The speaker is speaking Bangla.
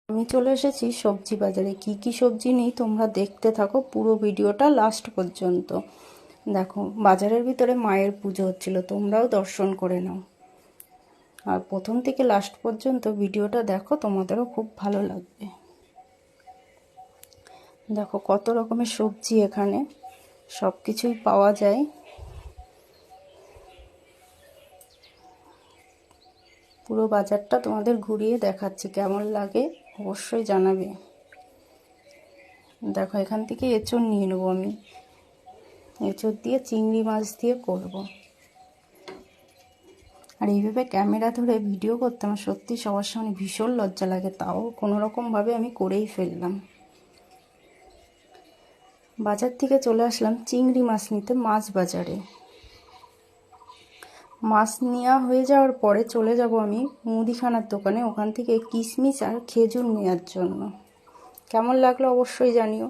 আমি চলে এসেছি সবজি বাজারে। কি কি সবজি নেই তোমরা দেখতে থাকো পুরো ভিডিওটা লাস্ট পর্যন্ত। দেখো, বাজারের ভিতরে মায়ের পুজো হচ্ছিল, তোমরাও দর্শন করে নাও আর প্রথম থেকে লাস্ট পর্যন্ত ভিডিওটা দেখো, তোমাদেরও খুব ভালো লাগবে। দেখো কত রকমের সবজি এখানে, সব কিছুই পাওয়া যায়। পুরো বাজারটা তোমাদের ঘুরিয়ে দেখাচ্ছি, কেমন লাগে অবশ্যই জানাবে। দেখো, এখান থেকে এঁচোড় নিয়ে নেবো আমি, এঁচোড় দিয়ে চিংড়ি মাছ দিয়ে করব। আর এইভাবে ক্যামেরা ধরে ভিডিও করতে আমার সত্যি সবার সামনে ভীষণ লজ্জা লাগে, তাও কোনোরকমভাবে আমি করেই ফেললাম। বাজার থেকে চলে আসলাম চিংড়ি মাছ নিতে মাছ বাজারে। মাছ নেওয়া হয়ে যাওয়ার পরে চলে যাব আমি মুদিখানার দোকানে, ওখান থেকে কিশমিশ আর খেজুর নেওয়ার জন্য। কেমন লাগলো অবশ্যই জানিও।